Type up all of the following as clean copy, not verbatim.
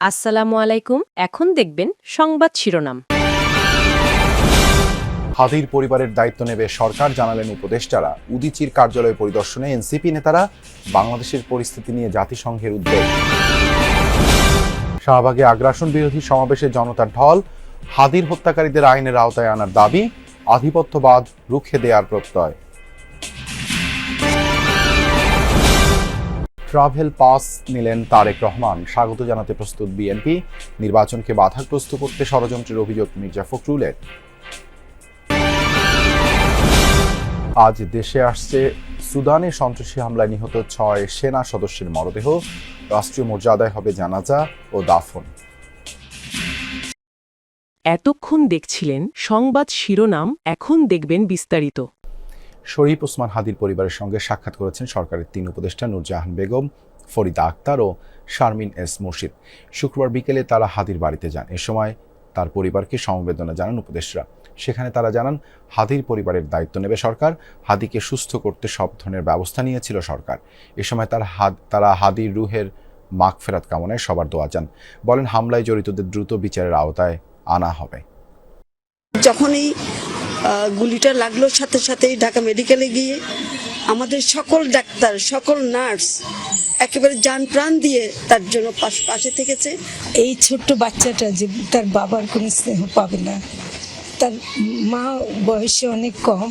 আসসালামু আলাইকুম। এখন দেখবেন সংবাদ শিরোনাম। হাদির পরিবারের দায়িত্ব নেবে সরকার, জানালেন উপদেষ্টারা। উদীচীর কার্যালয় পরিদর্শনে এনসিপি নেতারা। বাংলাদেশের পরিস্থিতি নিয়ে জাতিসংঘের উদ্বেগ। শাহবাগে আগ্রাসন বিরোধী সমাবেশে জনতার ঢল। হাদির হত্যাকারীদের আইনের আওতায় আনার দাবি, আধিপত্যবাদ রুখে দেওয়ার প্রত্যয়। ট্রাভেল পাস নিলেন তারেক রহমান, স্বাগত জানাতে প্রস্তুত বিএনপি। নির্বাচনকে বাধাগ্রস্ত করতে ষড়যন্ত্রের অভিযোগ মির্জা ফখরুলের। আজ দেশে আসছে সুদানে সন্ত্রাসী হামলায় নিহত 6 সেনা সদস্যের মরদেহ। রাষ্ট্রীয় মর্যাদায় হবে জানাজা ও দাফন। এতক্ষণ দেখছিলেন সংবাদ শিরোনাম, এখন দেখবেন বিস্তারিত। শরীফ ওসমান হাদির পরিবারের সঙ্গে সাক্ষাৎ করেছেন সরকারের 3 উপদেষ্টা নূরজাহান বেগম, ফরিদা আক্তার ও শারমিন এস মুর্শিদ। শুক্রবার বিকেলে তারা হাদির বাড়িতে যান। এ সময় তার পরিবারকে সমবেদনা জানান উপদেষ্টারা। সেখানে তারা জানান, হাদির পরিবারের দায়িত্ব নেবে সরকার। হাদিকে সুস্থ করতে সব ধরনের ব্যবস্থা নিয়েছিল সরকার। এ সময় তারা হাদির রুহের মাগফিরাত কামনায় সবার দোয়া চান। বলেন, হামলায় জড়িতদের দ্রুত বিচারের আওতায় আনা হবে। যখনই গুলিটা লাগলো সাথে সাথেই ঢাকা মেডিকেলে গিয়ে আমাদের সকল ডাক্তার, সকল নার্স একেবারে জান প্রাণ দিয়ে তার জন্য পাশে থেকেছে। এই ছোট্ট বাচ্চাটা যে তার বাবার কোনো স্নেহ পাবে না, তার মা বয়সে অনেক কম,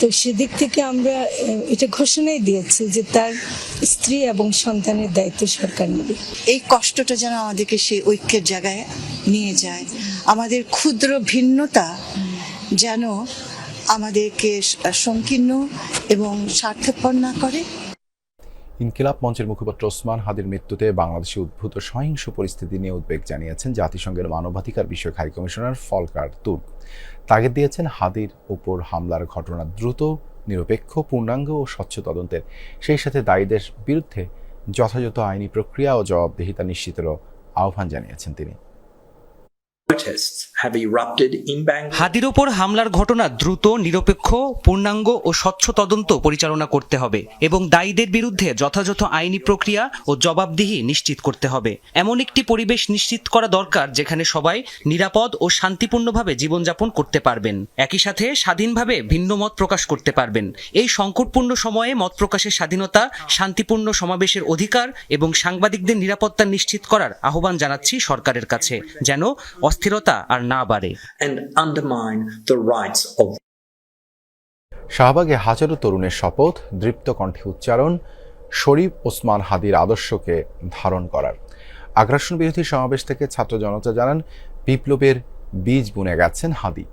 তো সেদিক থেকে আমরা এটা ঘোষণাই দিয়েছি যে তার স্ত্রী এবং সন্তানের দায়িত্ব সরকার নেবে। এই কষ্টটা যেন আমাদেরকে সেই ঐক্যের জায়গায় নিয়ে যায়। আমাদের ক্ষুদ্র ভিন্নতা যেন আমাদেরকে সংকীর্ণ এবং স্বার্থপর না করে। ইনকিলাব মঞ্চের মুখপাত্র ওসমান হাদির মৃত্যুতে বাংলাদেশে উদ্ভূত সহিংস পরিস্থিতি নিয়ে উদ্বেগ জানিয়েছেন জাতিসংঘের মানবাধিকার বিষয়ক হাই কমিশনার ফলকার তুর্ক। তাগিদ দিয়েছেন হাদির উপর হামলার ঘটনা দ্রুত, নিরপেক্ষ, পূর্ণাঙ্গ ও স্বচ্ছ তদন্তের। সেই সাথে দায়ীদের বিরুদ্ধে যথাযথ আইনি প্রক্রিয়া ও জবাবদিহিতা নিশ্চিতেরও আহ্বান জানিয়েছেন তিনি। হাদির ওপর হামলার ঘটনা দ্রুত, নিরপেক্ষ, পূর্ণাঙ্গ ও স্বচ্ছ তদন্ত পরিচালনা করতে হবে এবং দায়ীদের বিরুদ্ধে যথাযথ আইনি প্রক্রিয়া ও জবাবদিহি নিশ্চিত করতে হবে। এমন একটি পরিবেশ নিশ্চিত করা দরকার যেখানে সবাই নিরাপদ ও শান্তিপূর্ণভাবে জীবনযাপন করতে পারবেন, একই সাথে স্বাধীনভাবে ভিন্ন মত প্রকাশ করতে পারবেন। এই সংকটপূর্ণ সময়ে মত প্রকাশের স্বাধীনতা, শান্তিপূর্ণ সমাবেশের অধিকার এবং সাংবাদিকদের নিরাপত্তা নিশ্চিত করার আহ্বান জানাচ্ছি সরকারের কাছে, যেন অস্থিরতা আর না বাড়ে। শাহবাগে হাজারো তরুণের শপথ, দৃপ্ত কণ্ঠে উচ্চারণ, শরীফ ওসমান হাদির আদর্শকে ধারণ করার। আগ্রাসন বিরোধী সমাবেশ থেকে ছাত্র জনতা জানান, বিপ্লবের বীজ বুনে গেছেন হাদি।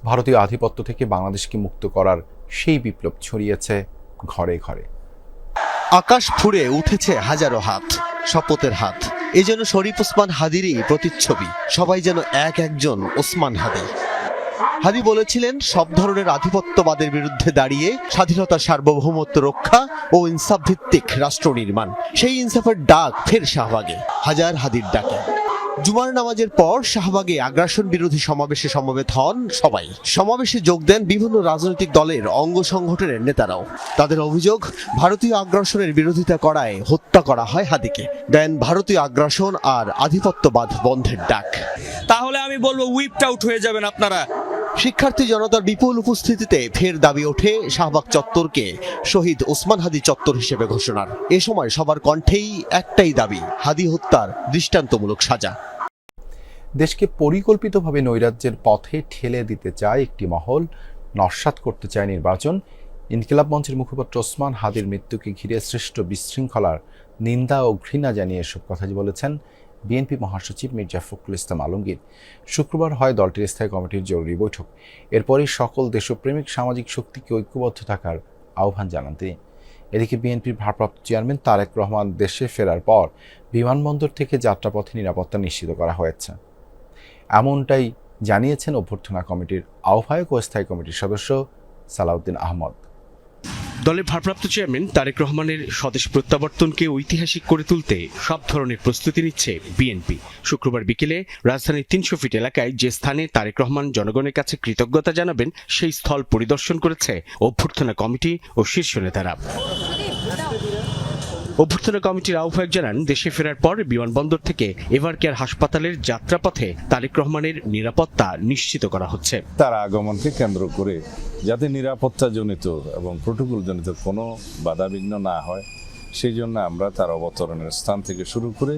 ভারতীয় আধিপত্য থেকে বাংলাদেশকে মুক্ত করার সেই বিপ্লব ছড়িয়েছে ঘরে ঘরে। আকাশ ফুঁড়ে উঠেছে হাজারো হাত, শপথের হাত। এই যেন শরীফ ওসমান হাদিরই প্রতিচ্ছবি। সবাই যেন একজন ওসমান হাদি। হাদি বলেছিলেন, সব ধরনের আধিপত্যবাদের বিরুদ্ধে দাঁড়িয়ে স্বাধীনতা, সার্বভৌমত্ব রক্ষা ও ইনসাফ ভিত্তিক রাষ্ট্র নির্মাণ। সেই ইনসাফের ডাক ফের শাহবাগে, হাজার হাদির ডাকে। জুমার নামাজের পর শাহবাগে আগ্রাসন বিরোধী সমাবেশে সমবেত হন সবাই। সমাবেশে যোগ দেন বিভিন্ন রাজনৈতিক দলের অঙ্গ সংগঠনের নেতারাও। তাদের অভিযোগ, ভারতীয় আগ্রাসনের বিরোধিতা করায় হত্যা করা হয় হাদিকে। দেন ভারতীয় আগ্রাসন আর আধিপত্যবাদ বন্ধের ডাক। তাহলে আমি বলবো, হুইপড আউট হয়ে যাবেন আপনারা। শিক্ষার্থী জনতার বিপুল উপস্থিতিতে ফের দাবি ওঠে শাহবাগ চত্বরকে শহীদ ওসমান হাদি চত্বর হিসেবে ঘোষণার। এ সময় সবার কণ্ঠেই একটাই দাবি, হাদি হত্যার দৃষ্টান্তমূলক সাজা। দেশকে পরিকল্পিতভাবে নৈরাজ্যের পথে ঠেলে দিতে চায় একটি মহল, নস্যাৎ করতে চায় নির্বাচন। ইনকিলাব মঞ্চের মুখপাত্র ওসমান হাদির মৃত্যুকে ঘিরে সৃষ্ট বিশৃঙ্খলার নিন্দা ও ঘৃণা জানিয়ে এসব কথা বলেছেন বিএনপি মহাসচিব মির্জা ফখরুল ইসলাম আলমগীর। শুক্রবার হয় দলটির স্থায়ী কমিটির জরুরি বৈঠক। এরপরই সকল দেশপ্রেমিক সামাজিক শক্তিকে ঐক্যবদ্ধ থাকার আহ্বান জানান তিনি। এদিকে বিএনপির ভারপ্রাপ্ত চেয়ারম্যান তারেক রহমান দেশে ফেরার পর বিমানবন্দর থেকে যাত্রাপথে নিরাপত্তা নিশ্চিত করা হয়েছে, এমনটাই জানিয়েছেন অভ্যর্থনা কমিটির আহ্বায়ক ও স্থায়ী কমিটির সদস্য সালাউদ্দিন আহমদ। দলের ভারপ্রাপ্ত চেয়ারম্যান তারেক রহমানের স্বদেশ প্রত্যাবর্তনকে ঐতিহাসিক করে তুলতে সব ধরনের প্রস্তুতি নিচ্ছে বিএনপি। শুক্রবার বিকেলে রাজধানীর ৩০০ ফিট এলাকায় যে স্থানে তারেক রহমান জনগণের কাছে কৃতজ্ঞতা জানাবেন, সেই স্থল পরিদর্শন করেছে অভ্যর্থনা কমিটি ও শীর্ষ নেতারা। অভ্যর্থনা কমিটির আহ্বায়ক জানান, দেশে ফেরার পর বিমানবন্দর থেকে এভারকেয়ার হাসপাতালের যাত্রাপথে তারেক রহমানের নিরাপত্তা নিশ্চিত করা হচ্ছে। তার আগমনকে কেন্দ্র করে যাতে নিরাপত্তাজনিত এবং প্রোটোকলজনিত কোনো বাধাবিঘ্ন না হয়, সেই জন্য আমরা তার অবতরণের স্থান থেকে শুরু করে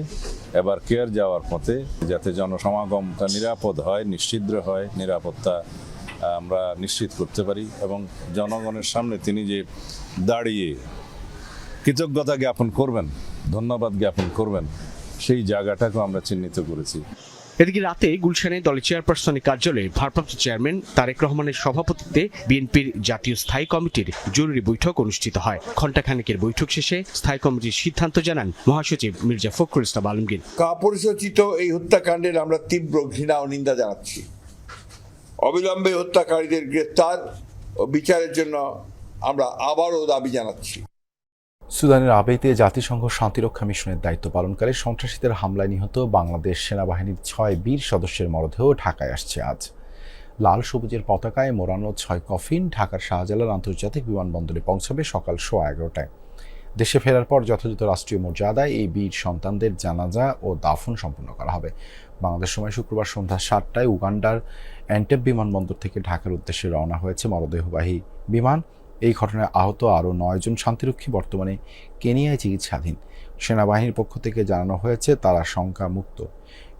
এভারকেয়ার যাওয়ার পথে যাতে জনসমাগমটা নিরাপদ হয়, নিশ্চিদ্র হয়, নিরাপত্তা আমরা নিশ্চিত করতে পারি এবং জনগণের সামনে তিনি যে দাঁড়িয়ে কৃতজ্ঞতা জ্ঞাপন করবেন, ধন্যবাদ জ্ঞাপন করবেন, সেই জায়গাটাকেও আমরা চিহ্নিত করেছি। এদিকে রাতে গুলশানে দলের চেয়ারপারসনের কার্যালয়ে ভারপ্রাপ্ত চেয়ারম্যান তারেক রহমানের সভাপতিত্বে বিএনপির জাতীয় স্থায়ী কমিটির জরুরি বৈঠক অনুষ্ঠিত হয়। ঘণ্টাখানেকের বৈঠক শেষে স্থায়ী কমিটির সিদ্ধান্ত জানান মহাসচিব মির্জা ফখরুল ইসলাম আলমগীর। কাপুরুষোচিত এই হত্যাকাণ্ডের আমরা তীব্র ঘৃণা ও নিন্দা জানাচ্ছি। অবিলম্বে হত্যাকারীদের গ্রেফতার ও বিচারের জন্য আমরা আবারও দাবি জানাচ্ছি। সুদানের আবেইতে জাতিসংঘ শান্তিরক্ষা মিশনের দায়িত্ব পালনকারী সন্ত্রাসীদের হামলায় নিহত বাংলাদেশ সেনাবাহিনীর 6 বীর সদস্যের মরদেহ ঢাকায় আসছে আজ। লাল সবুজের পতাকায় মোড়ানো 6 কফিন ঢাকার শাহজালাল আন্তর্জাতিক বিমানবন্দরে পৌঁছাবে সকাল 11:15টায়। দেশে ফেরার পর যথাযথ রাষ্ট্রীয় মর্যাদায় এই বীর সন্তানদের জানাজা ও দাফন সম্পন্ন করা হবে। বাংলাদেশ সময় শুক্রবার সন্ধ্যা 7টায় উগান্ডার এন্টেব বিমানবন্দর থেকে ঢাকার উদ্দেশ্যে রওনা হয়েছে মরদেহবাহী বিমান। এই ঘটনায় আহত আরও 9 জন শান্তিরক্ষী বর্তমানে কেনিয়ায় চিকিৎসাধীন। সেনাবাহিনীর পক্ষ থেকে জানানো হয়েছে তারা শঙ্কামুক্ত।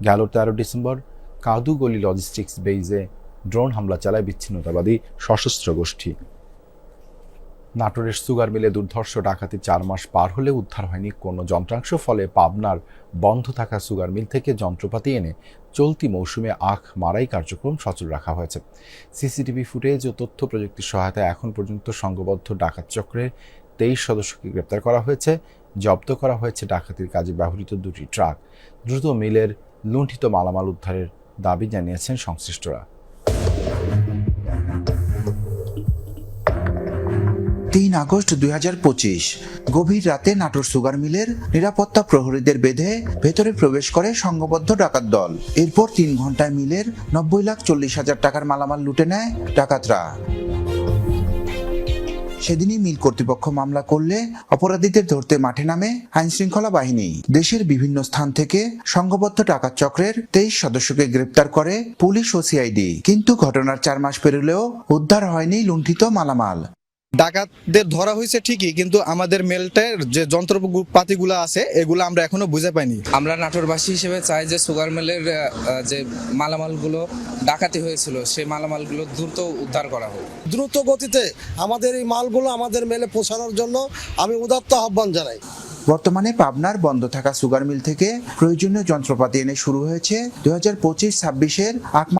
গেল 13 ডিসেম্বর কাদুগলি লজিস্টিক্স বেইজে ড্রোন হামলা চালায় বিচ্ছিন্নতাবাদী সশস্ত্র গোষ্ঠী। নাটোরের সুগার মিলে দুর্ধর্ষ ডাকাতি 4 মাস পার হলেও উদ্ধার হয়নি কোনো যন্ত্রাংশ। ফলে পাবনার বন্ধ থাকা সুগার মিল থেকে যন্ত্রপাতি এনে চলতি মৌসুমে আখ মারাই কার্যক্রম সচল রাখা হয়েছে। সিসিটিভি ফুটেজ ও তথ্য প্রযুক্তির সহায়তায় এখন পর্যন্ত সংঘবদ্ধ ডাকাত চক্রের 23 সদস্যকে গ্রেপ্তার করা হয়েছে। জব্দ করা হয়েছে ডাকাতির কাজে ব্যবহৃত 2টি ট্রাক। দ্রুত মিলের লুণ্ঠিত মালামাল উদ্ধারের দাবি জানিয়েছেন সংশ্লিষ্টরা। 3 আগস্ট 2025 গভীর রাতে নাটোর সুগার মিলের নিরাপত্তা প্রহরীদের বেঁধে ভেতরে প্রবেশ করে সংঘবদ্ধ ডাকাত দল। এরপর 3 ঘন্টায় মিলের 90,40,000 টাকার মালামাল লুটে নেয় ডাকাতরা। সেদিনই মিল কর্তৃপক্ষ মামলা করলে অপরাধীদের ধরতে মাঠে নামে আইনশৃঙ্খলা বাহিনী। দেশের বিভিন্ন স্থান থেকে সংঘবদ্ধ ডাকাত চক্রের 23 সদস্যকে গ্রেপ্তার করে পুলিশ ও সিআইডি। কিন্তু ঘটনার 4 মাস পেরোলেও উদ্ধার হয়নি লুণ্ঠিত মালামাল। ডাকাতদের ধরা হয়েছে ঠিকই, কিন্তু আমাদের মেলটের যে যন্ত্রপাতিগুলো আছে এগুলো আমরা এখনো বুঝে পাইনি। আমরা নাটোরবাসী হিসেবে চাই যে সুগার মিলের যে মালামালগুলো ডাকাতি হয়েছিল সেই মালামালগুলো দ্রুত উদ্ধার করা হোক। দ্রুত গতিতে আমাদের এই মালগুলো আমাদের মেলে পৌঁছানোর জন্য আমি উদাত্ত আহ্বান জানাই। বর্তমানে পাবনার বন্ধ থাকা সুগার মিল থেকে প্রয়োজনীয় যন্ত্রপাতি এনে শুরু হয়েছে 2025-26-এর